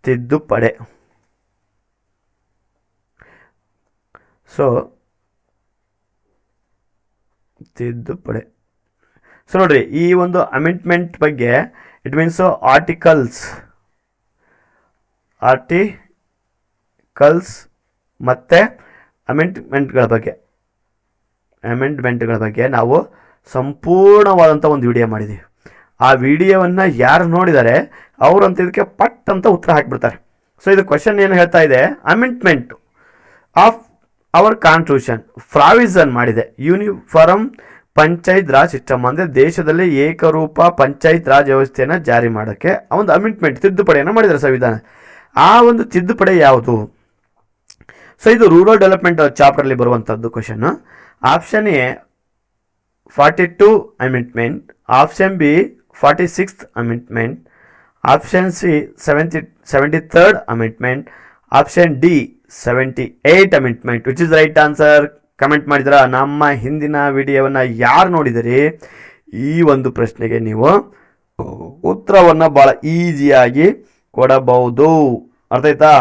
ತಿದ್ದುಪಡೆ. ಸೊ ತಿದ್ದುಪಡೆ. ಸೊ ನೋಡ್ರಿ, ಈ ಒಂದು ಅಮೆಂಡ್ಮೆಂಟ್ ಬಗ್ಗೆ ಇಟ್ ಮೀನ್ಸ್ ಆರ್ಟಿಕಲ್ಸ್ ಮತ್ತು ಅಮೆಂಡ್ಮೆಂಟ್ಗಳ ಬಗ್ಗೆ ನಾವು ಸಂಪೂರ್ಣವಾದಂಥ ಒಂದು ವಿಡಿಯೋ ಮಾಡಿದ್ದೀವಿ. ಆ ವಿಡಿಯೋವನ್ನು ಯಾರು ನೋಡಿದ್ದಾರೆ ಅವರು ಅಂತ ಇದಕ್ಕೆ ಪಟ್ ಅಂತ ಉತ್ತರ ಹಾಕಿಬಿಡ್ತಾರೆ. ಸೊ ಇದು ಕ್ವಶನ್ ಏನು ಹೇಳ್ತಾ ಇದೆ? Amendment of our constitution provision ಮಾಡಿದೆ ಯೂನಿಫಾರ್ಮ್ ಪಂಚಾಯತ್ ರಾಜ್ ಸಿಸ್ಟಮ್, ಅಂದರೆ ದೇಶದಲ್ಲಿ ಏಕರೂಪ ಪಂಚಾಯತ್ ರಾಜ್ ವ್ಯವಸ್ಥೆಯನ್ನು ಜಾರಿ ಮಾಡೋಕ್ಕೆ ಒಂದು ಅಮೆಂಡ್ಮೆಂಟ್, ತಿದ್ದುಪಡಿಯನ್ನು ಮಾಡಿದ್ದಾರೆ ಸಂವಿಧಾನ. ಆ ಒಂದು ತಿದ್ದುಪಡಿ ಯಾವುದು? ಸೊ ಇದು ರೂರಲ್ ಡೆವಲಪ್ಮೆಂಟ್ ಚಾಪ್ಟರ್ಲಿ ಬರುವಂಥದ್ದು question. Option A 42 amendment, option B 46th amendment, option C 73rd amendment, option D 78 amendment. Which is right answer? Comment ಮಾಡಿದ್ರ? ನಮ್ಮ ಹಿಂದಿನ ವಿಡಿಯೋವನ್ನು ಯಾರು ನೋಡಿದಿರಿ ಈ ಒಂದು ಪ್ರಶ್ನೆಗೆ ನೀವು ಉತ್ತರವನ್ನು ಭಾಳ ಈಸಿಯಾಗಿ ಕೊಡಬಹುದು. ಅರ್ಥ ಆಯ್ತಾ?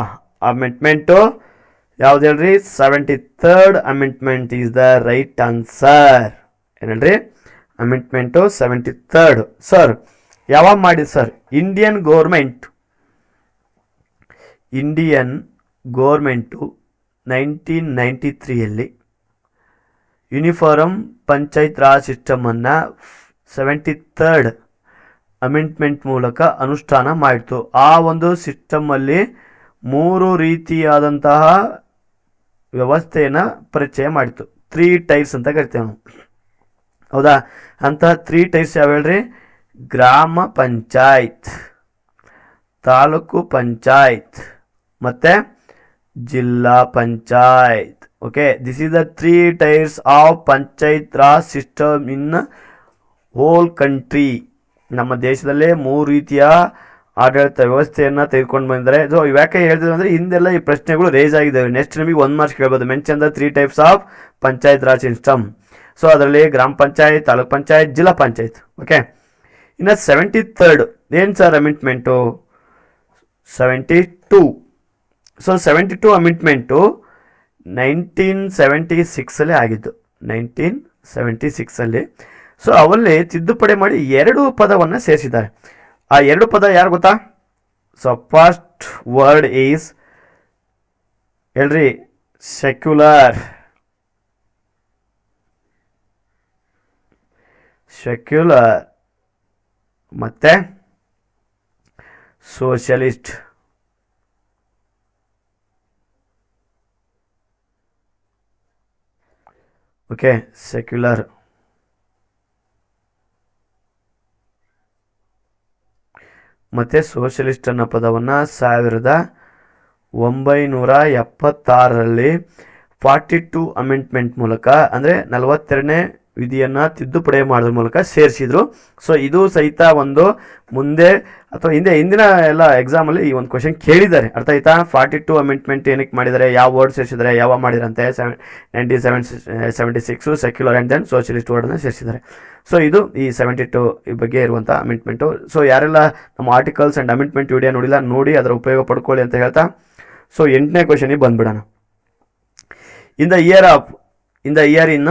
ಅಮೆಂಡ್ಮೆಂಟು ಯಾವ್ದು ಹೇಳ್ರಿ? 73rd amendment is the right answer. ಏನು ಹೇಳ್ರಿ? Amendment 73rd. ಸರ್ ಯಾವಾಗ ಮಾಡಿದ್ ಸರ್? ಇಂಡಿಯನ್ ಗೋರ್ಮೆಂಟು 1993ಯಲ್ಲಿ ಯೂನಿಫಾರ್ಮ್ ಪಂಚಾಯತ್ ರಾಜ್ ಸಿಸ್ಟಮನ್ನು 73rd ಅಮೆಂಡ್ಮೆಂಟ್ ಮೂಲಕ ಅನುಷ್ಠಾನ ಮಾಡಿತು. ಆ ಒಂದು ಸಿಸ್ಟಮಲ್ಲಿ 3 ರೀತಿಯಾದಂತಹ ವ್ಯವಸ್ಥೆಯನ್ನು ಪರಿಚಯ ಮಾಡಿತು. 3 ಟೈಪ್ಸ್ ಅಂತ ಕರಿತೇವೆ ನಾವು, ಹೌದಾ? ಅಂತಹ 3 ಟೈಪ್ಸ್ ಯಾವ ಹೇಳ್ರಿ? ಗ್ರಾಮ ಪಂಚಾಯತ್, ತಾಲೂಕು ಪಂಚಾಯತ್ ಮತ್ತು ಜಿಲ್ಲಾ panchayat. Okay, this is the 3 types of panchayat Raj system in hole country. ನಮ್ಮ ದೇಶದಲ್ಲೇ 3 ರೀತಿಯ ಆಡಳಿತ ವ್ಯವಸ್ಥೆಯನ್ನು ತೆಗೆದುಕೊಂಡು ಬಂದರೆ. ಸೊ ಯಾಕೆ ಹೇಳ್ತಿದ್ರು ಅಂದರೆ ಹಿಂದೆಲ್ಲ ಈ ಪ್ರಶ್ನೆಗಳು ರೇಸ್ ಆಗಿದ್ದಾವೆ. ನೆಕ್ಸ್ಟ್ ನಿಮಗೆ 1 ಮಾರ್ಕ್ಸ್ ಕೇಳ್ಬೋದು. Mention the 3 types of panchayat Raj system. So ಅದರಲ್ಲಿ ಗ್ರಾಮ ಪಂಚಾಯತ್, ತಾಲೂಕ್ ಪಂಚಾಯತ್, ಜಿಲ್ಲಾ ಪಂಚಾಯತ್. ಓಕೆ, ಇನ್ನು 73rd ಏನು ಸರ್ ಅಮೆಂಡ್ಮೆಂಟು? 72. ಸೊ 72 ಅಮೆಂಡ್ಮೆಂಟು 1976 ಆಗಿದ್ದು, 1976. ಸೊ ಅವಲ್ಲಿ ತಿದ್ದುಪಡಿ ಮಾಡಿ 2 ಪದವನ್ನು ಸೇರಿಸಿದ್ದಾರೆ. ಆ 2 ಪದ ಯಾರು ಗೊತ್ತಾ? ಸೊ ಫಸ್ಟ್ ವರ್ಡ್ ಈಸ್ ಹೇಳ್ರಿ ಸೆಕ್ಯುಲರ್ ಮತ್ತೆ ಸೋಷಲಿಸ್ಟ್. ಓಕೆ, ಸೆಕ್ಯುಲರ್ ಮತ್ತು ಸೋಷಲಿಸ್ಟ್ ಅನ್ನೋ ಪದವನ್ನು 1976ರಲ್ಲಿ 42 ಅಮೆಂಡ್ಮೆಂಟ್ ಮೂಲಕ, ಅಂದರೆ 42ನೇ ವಿಧಿಯನ್ನು ತಿದ್ದುಪಡಿ ಮಾಡೋದ್ರ ಮೂಲಕ ಸೇರಿಸಿದ್ರು. ಸೊ ಇದು ಸಹಿತ ಒಂದು ಮುಂದೆ ಅಥವಾ ಹಿಂದಿನ ಎಲ್ಲ ಎಕ್ಸಾಮಲ್ಲಿ ಈ ಒಂದು ಕ್ವಶನ್ ಕೇಳಿದ್ದಾರೆ. ಅರ್ಥ ಆಯ್ತಾ? 42 ಅಮೆಂಡ್ಮೆಂಟ್ ಏನಕ್ಕೆ ಮಾಡಿದ್ದಾರೆ, ಯಾವ ವರ್ಡ್ ಸೇರಿಸಿದ್ದಾರೆ, ಯಾವ ಮಾಡಿರಂತೆ? 1976 ಸೆಕ್ಯುಲರ್ ಆ್ಯಂಡ್ ದೆನ್ ಸೋಷಲಿಸ್ಟ್ ವರ್ಡನ್ನು ಸೇರಿಸಿದ್ದಾರೆ. ಸೊ ಇದು ಈ 72 ಬಗ್ಗೆ ಇರುವಂಥ ಅಮೆಂಡ್ಮೆಂಟು. ಸೊ ಯಾರೆಲ್ಲ ನಮ್ಮ ಆರ್ಟಿಕಲ್ಸ್ ಆ್ಯಂಡ್ ಅಮೆಂಡ್ಮೆಂಟ್ ವಿಡಿಯೋ ನೋಡಿಲ್ಲ, ನೋಡಿ ಅದರ ಉಪಯೋಗ ಪಡ್ಕೊಳ್ಳಿ ಅಂತ ಹೇಳ್ತಾ, ಸೊ 8ನೇ ಕ್ವಶನಿಗೆ ಬಂದ್ಬಿಡೋಣ. In the year in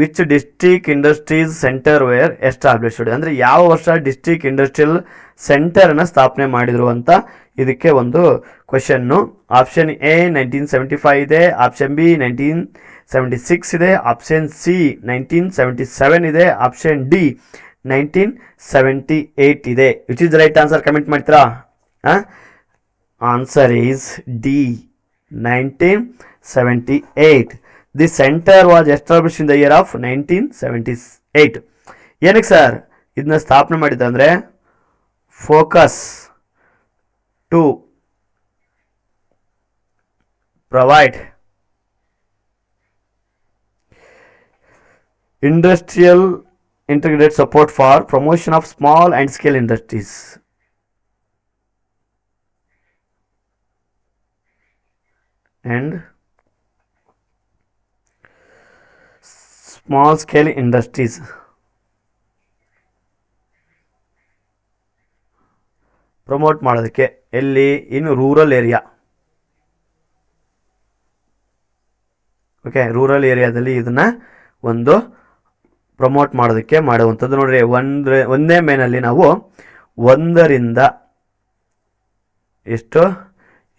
which district industries centre were established, ಅಂದರೆ ಯಾವ ವರ್ಷ ಡಿಸ್ಟ್ರಿಕ್ಟ್ ಇಂಡಸ್ಟ್ರಿಯಲ್ ಸೆಂಟರನ್ನು ಸ್ಥಾಪನೆ ಮಾಡಿದರು ಅಂತ ಇದಕ್ಕೆ ಒಂದು ಕ್ವಶನ್ನು. ಆಪ್ಷನ್ ಎ 1975 ಇದೆ, ಆಪ್ಷನ್ ಬಿ 1976 ಇದೆ, ಆಪ್ಷನ್ ಸಿ 1977 ಇದೆ, ಆಪ್ಷನ್ ಡಿ 1978 ಇದೆ. Which is the right answer? Comment ಮಾಡ್ತೀರಾ? Answer is D, 1978. The centre was establish in the year of 1978. ಏನಕ್ಕೆ ಸರ್ ಇದನ್ನ ಸ್ಥಾಪನೆ ಮಾಡಿದ್ದ ಅಂದರೆ focus to provide industrial integrated support for promotion of small and scale industries. And small scale industries. Promote ಮಾಡೋದಕ್ಕೆ ಎಲ್ಲಿ? In rural area. Okay, rural ಏರಿಯಾದಲ್ಲಿ ಇದನ್ನ ಒಂದು ಪ್ರಮೋಟ್ ಮಾಡೋದಕ್ಕೆ ಮಾಡುವಂಥದ್ದು. ನೋಡ್ರಿ, ಒಂದೇ ಮೇನಲ್ಲಿ ನಾವು 1ರಿಂದ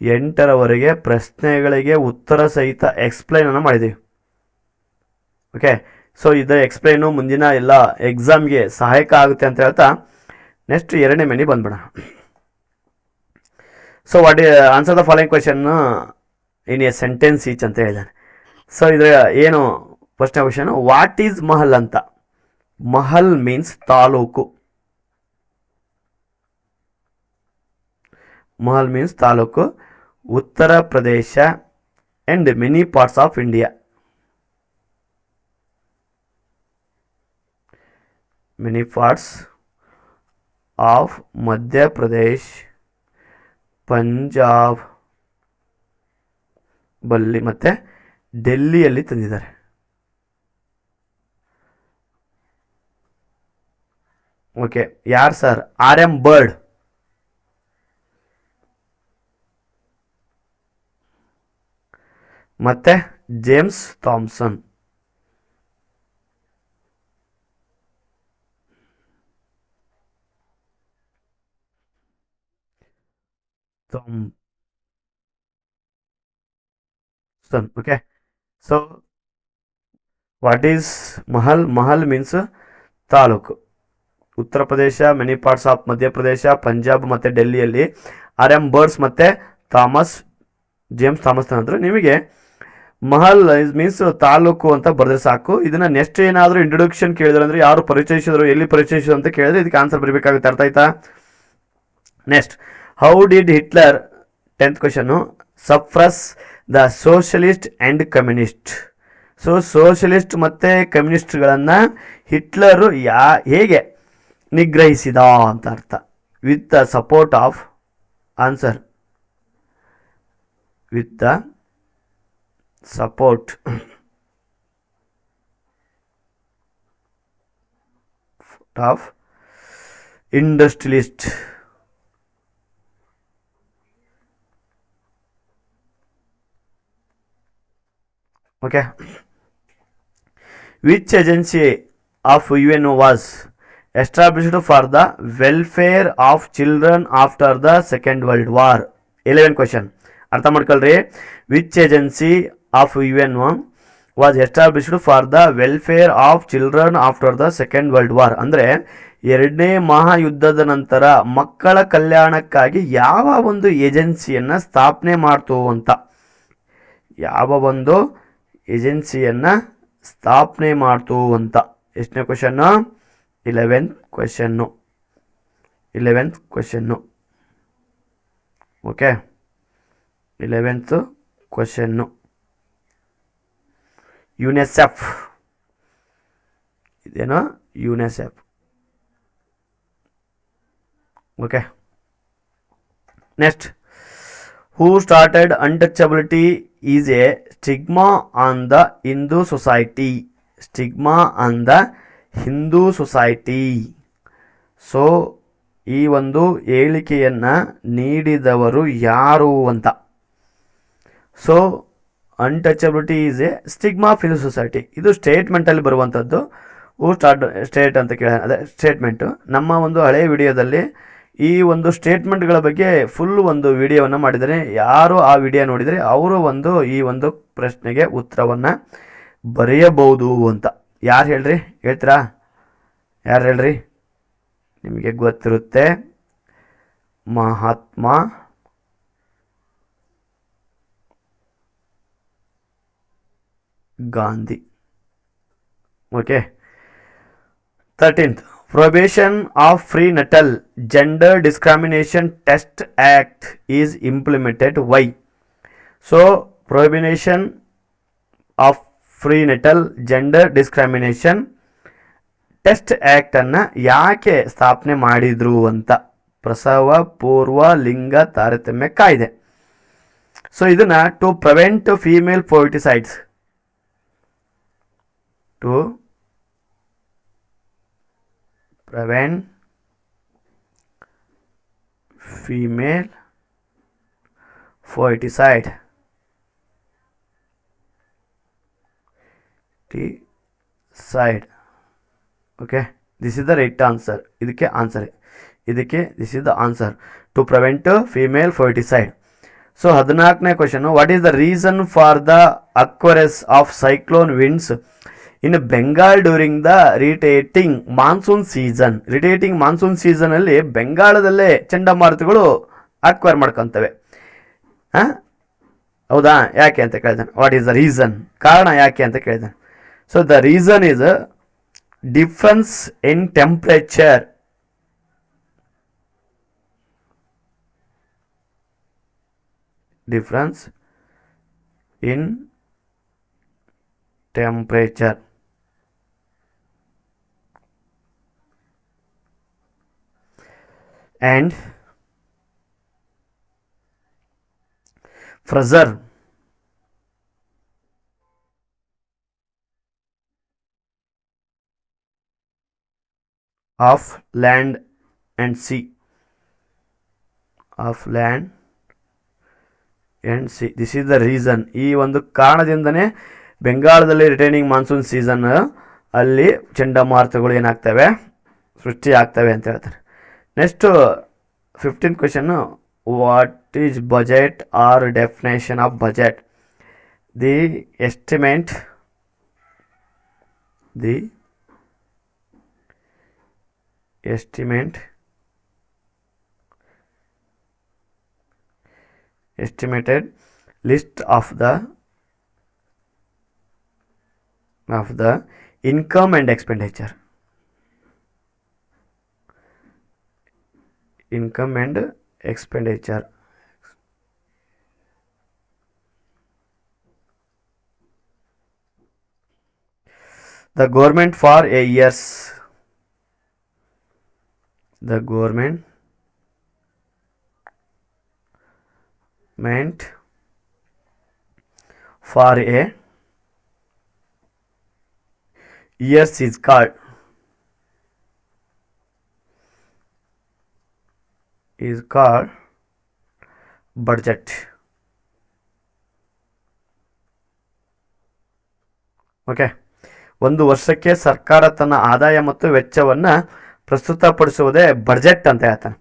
8ರವರೆಗೆ ಪ್ರಶ್ನೆಗಳಿಗೆ ಉತ್ತರ ಸಹಿತ ಎಕ್ಸ್ಪ್ಲೈನನ್ನು ಮಾಡಿದ್ದೀವಿ. ಓಕೆ, ಸೊ ಇದರ ಎಕ್ಸ್ಪ್ಲೈನು ಮುಂದಿನ ಎಲ್ಲ ಎಕ್ಸಾಮ್ಗೆ ಸಹಾಯಕ ಆಗುತ್ತೆ ಅಂತ ಹೇಳ್ತಾ ನೆಕ್ಸ್ಟ್ 2ನೇ ಮೇನಿಗೆ ಬಂದ್ಬಿಡೋಣ. So what answer the following question in a sentence each ಅಂತ ಹೇಳಿದ್ದಾನೆ. ಸೊ ಇದರ ಏನು ಫಸ್ಟ್ನೇ ಕ್ವೆಶನ್, ವಾಟ್ ಈಸ್ ಮಹಲ್ ಅಂತ. Mahal means taluk. Mahal means taluk. Uttar Pradesh and many parts of India. Many parts of Madhya Pradesh, Punjab ಬಲ್ಲಿ ಮತ್ತು ಡೆಲ್ಲಿಯಲ್ಲಿ ತಂದಿದ್ದಾರೆ. ಓಕೆ, ಯಾರು ಸರ್? R.M. ಬರ್ಡ್. ಮತ್ತು James Thomson. Thomson. Okay. So what is Mahal? Mahal means taluk. Uttar Pradesh, many parts of Madhya Pradesh, Punjab ಮತ್ತು ಡೆಲ್ಲಿಯಲ್ಲಿ ಆರ್.ಎಂ. ಬರ್ಡ್ಸ್ ಮತ್ತು ಜೇಮ್ಸ್ ಥಾಮಸ್ ಅಂದ್ರೆ ನಿಮಗೆ ಮಹಲ್ ಮೀನ್ಸ್ ತಾಲೂಕು ಅಂತ ಬರೆದ್ರೆ ಸಾಕು. ಇದನ್ನ ನೆಕ್ಸ್ಟ್ ಏನಾದರೂ ಇಂಟ್ರೊಡಕ್ಷನ್ ಕೇಳಿದ್ರೆ ಅಂದ್ರೆ ಯಾರು ಪರಿಚಯಿಸಿದ್ರು, ಎಲ್ಲಿ ಪರಿಚಯಿಸಿದ್ರು ಅಂತ ಕೇಳಿದ್ರೆ ಇದಕ್ಕೆ ಆನ್ಸರ್ ಬರಬೇಕಾಗುತ್ತೆ. ಅರ್ಥ ಆಯ್ತಾ? Next, how did Hitler, 10th question, suppress the socialist and communist? So socialist ಮತ್ತು ಕಮ್ಯುನಿಸ್ಟ್ಗಳನ್ನು ಹಿಟ್ಲರು ಹೇಗೆ ನಿಗ್ರಹಿಸಿದ ಅಂತ ಅರ್ಥ. With the support of, answer, with the support of industrialist. Okay. Which agency of UNO was established for the welfare of children after the Second World War? 11 question. ಅರ್ಥ ಮಾಡ್ಕೊಳ್ರಿ. Which agency of UNO was established for the welfare of children after the second world war? ಅಂದರೆ ಎರಡನೇ ಮಹಾಯುದ್ಧದ ನಂತರ ಮಕ್ಕಳ ಕಲ್ಯಾಣಕ್ಕಾಗಿ ಯಾವ ಒಂದು ಏಜೆನ್ಸಿಯನ್ನು ಸ್ಥಾಪನೆ ಮಾಡ್ತು ಅಂತ. ಯಾವ ಒಂದು ಏಜೆನ್ಸಿಯನ್ನು ಸ್ಥಾಪನೆ ಮಾಡ್ತು ಅಂತ. ಎಷ್ಟನೇ question? 11th question. 11th question. Okay, 11th question. UNICEF. ಇದೇನೋ UNICEF. Okay. Next, who started untouchability is a stigma on the Hindu society? Stigma on the Hindu society. So ಈ ಒಂದು ಹೇಳಿಕೆಯನ್ನು ನೀಡಿದವರು ಯಾರು ಅಂತ. So untouchability is a stigma of Hindu society. ಇದು ಸ್ಟೇಟ್ಮೆಂಟಲ್ಲಿ ಬರುವಂಥದ್ದು. ಸ್ಟೇಟ್ ಅಂತ ಕೇಳ, ಅದೇ ಸ್ಟೇಟ್ಮೆಂಟು. ನಮ್ಮ ಒಂದು ಹಳೆಯ ವಿಡಿಯೋದಲ್ಲಿ ಈ ಒಂದು ಸ್ಟೇಟ್ಮೆಂಟ್ಗಳ ಬಗ್ಗೆ ಫುಲ್ ಒಂದು ವಿಡಿಯೋವನ್ನು ಮಾಡಿದರೆ, ಯಾರು ಆ ವಿಡಿಯೋ ನೋಡಿದರೆ ಅವರು ಈ ಒಂದು ಪ್ರಶ್ನೆಗೆ ಉತ್ತರವನ್ನು ಬರೆಯಬಹುದು ಅಂತ. ಯಾರು ಹೇಳ್ರಿ? ಹೇಳ್ತೀರಾ? ಯಾರು ಹೇಳ್ರಿ? ನಿಮಗೆ ಗೊತ್ತಿರುತ್ತೆ. Mahatma Gandhi. Okay. 13th, Prohibition of Prenatal Gender Discrimination Test Act is implemented. Why? So Prohibition of Prenatal Gender Discrimination test act ಅನ್ನು ಯಾಕೆ ಸ್ಥಾಪನೆ ಮಾಡಿದ್ರು ಅಂತ. ಪ್ರಸವ ಪೂರ್ವ ಲಿಂಗ ತಾರತಮ್ಯ ಕಾಯ್ದೆ. ಸೊ ಇದನ್ನ to prevent female foeticides, to prevent female foeticide side. Okay, this is the right answer. ಇದಕ್ಕೆ ಆನ್ಸರ್, ಇದಕ್ಕೆ this is the answer, to prevent female foeticide. So 14ನೇ question, what is the reason for the occurrence of cyclone winds in Bengal during the retreating monsoon season? Retreating monsoon season ಅಲ್ಲಿ ಬೆಂಗಾಳದಲ್ಲೇ ಚಂಡಮಾರುತಗಳು acquire ಮಾಡ್ಕೊತವೆ. ಹೌದಾ? ಯಾಕೆ ಅಂತ ಕೇಳಿದಾನೆ. What is the reason? ಕಾರಣ ಯಾಕೆ ಅಂತ ಕೇಳಿದಾನೆ. So the reason is difference in temperature. Difference in temperature. And pressure of land and sea. Of land and sea. This is the reason. ಈ ಒಂದು ಕಾರಣದಿಂದನೇ ಬೆಂಗಾಳದಲ್ಲಿ ರಿಟೈನಿಂಗ್ ಮಾನ್ಸೂನ್ ಸೀಸನ್ ಅಲ್ಲಿ ಚಂಡಮಾರುತಗಳು ಏನಾಗ್ತವೆ, ಸೃಷ್ಟಿ ಆಗ್ತವೆ ಅಂತ ಹೇಳ್ತಾರೆ. Next 15th question, what is budget or definition of budget? The estimate estimated list of the income and expenditure. The government for a years. The government for a years is called budget. Okay, ಒಂದು ವರ್ಷಕ್ಕೆ ಸರ್ಕಾರ ತನ್ನ ಆದಾಯ ಮತ್ತು ವೆಚ್ಚವನ್ನು ಪ್ರಸ್ತುತಪಡಿಸುವುದೇ budget ಅಂತ ಹೇಳ್ತಾನೆ.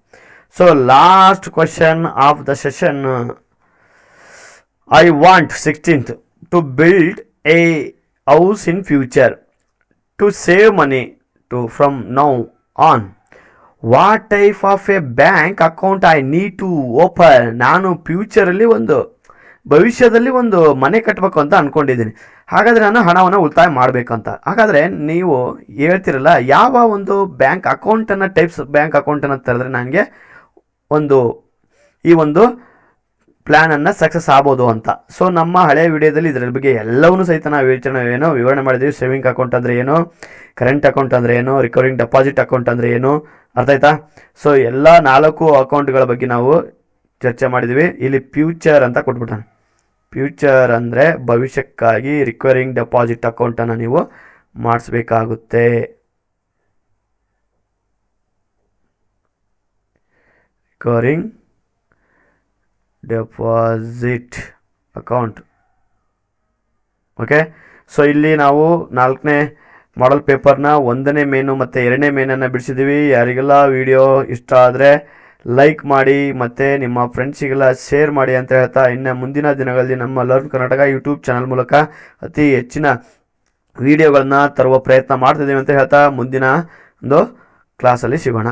So last question of the session, I want 16th to build a house in future to save money from now on. What type of a bank account I need to open? ನಾನು ಫ್ಯೂಚರಲ್ಲಿ ಭವಿಷ್ಯದಲ್ಲಿ ಒಂದು ಮನೆ ಕಟ್ಟಬೇಕು ಅಂತ ಅಂದ್ಕೊಂಡಿದ್ದೀನಿ. ಹಾಗಾದರೆ ನಾನು ಹಣವನ್ನು ಉಳಿತಾಯ ಮಾಡಬೇಕಂತ. ಹಾಗಾದರೆ ನೀವು ಹೇಳ್ತಿರಲ್ಲ, ಯಾವ ಒಂದು ಬ್ಯಾಂಕ್ ಅಕೌಂಟನ್ನು, ಟೈಪ್ಸ್ ಬ್ಯಾಂಕ್ ಅಕೌಂಟನ್ನು ತೆರೆದ್ರೆ ನನಗೆ ಈ ಒಂದು ಪ್ಲ್ಯಾನನ್ನು ಸಕ್ಸಸ್ ಆಗ್ಬೋದು ಅಂತ. ಸೊ ನಮ್ಮ ಹಳೆಯ ವಿಡಿಯೋದಲ್ಲಿ ಇದರ ಬಗ್ಗೆ ಎಲ್ಲವನ್ನೂ ಸಹಿತ ನಾವು ವಿವರಣೆ ಮಾಡಿದ್ದೀವಿ. ಸೇವಿಂಗ್ ಅಕೌಂಟ್ ಅಂದರೆ ಏನು, ಕರೆಂಟ್ ಅಕೌಂಟ್ ಅಂದರೆ ಏನು, ರಿಕರಿಂಗ್ ಡೆಪಾಸಿಟ್ ಅಕೌಂಟ್ ಅಂದರೆ ಏನು, ಅರ್ಥ ಆಯ್ತಾ? ಸೊ ಎಲ್ಲ 4 ಅಕೌಂಟ್ಗಳ ಬಗ್ಗೆ ನಾವು ಚರ್ಚೆ ಮಾಡಿದ್ವಿ. ಇಲ್ಲಿ ಫ್ಯೂಚರ್ ಅಂತ ಕೊಟ್ಬಿಟ್ಟಾನೆ. ಫ್ಯೂಚರ್ ಅಂದರೆ ಭವಿಷ್ಯಕ್ಕಾಗಿ ರಿಕರಿಂಗ್ ಡೆಪಾಸಿಟ್ ಅಕೌಂಟನ್ನು ನೀವು ಮಾಡಿಸ್ಬೇಕಾಗುತ್ತೆ. Recurring deposit account. Okay, so ಇಲ್ಲಿ ನಾವು 4ನೇ ಮಾಡೆಲ್ ಪೇಪರ್ನ 1ನೇ ಮೇನು ಮತ್ತು 2ನೇ ಮೇನನ್ನು ಬಿಡಿಸಿದ್ದೀವಿ. ಯಾರಿಗೆಲ್ಲ ವಿಡಿಯೋ ಇಷ್ಟ ಆದರೆ ಲೈಕ್ ಮಾಡಿ ಮತ್ತು ನಿಮ್ಮ ಫ್ರೆಂಡ್ಸಿಗೆಲ್ಲ ಶೇರ್ ಮಾಡಿ ಅಂತ ಹೇಳ್ತಾ, ಇನ್ನು ಮುಂದಿನ ದಿನಗಳಲ್ಲಿ ನಮ್ಮ ಲರ್ನ್ ಕರ್ನಾಟಕ ಯೂಟ್ಯೂಬ್ ಚಾನಲ್ ಮೂಲಕ ಅತಿ ಹೆಚ್ಚಿನ ವಿಡಿಯೋಗಳನ್ನ ತರುವ ಪ್ರಯತ್ನ ಮಾಡ್ತಿದ್ದೀವಿ ಅಂತ ಹೇಳ್ತಾ ಮುಂದಿನ ಒಂದು ಕ್ಲಾಸಲ್ಲಿ ಸಿಗೋಣ.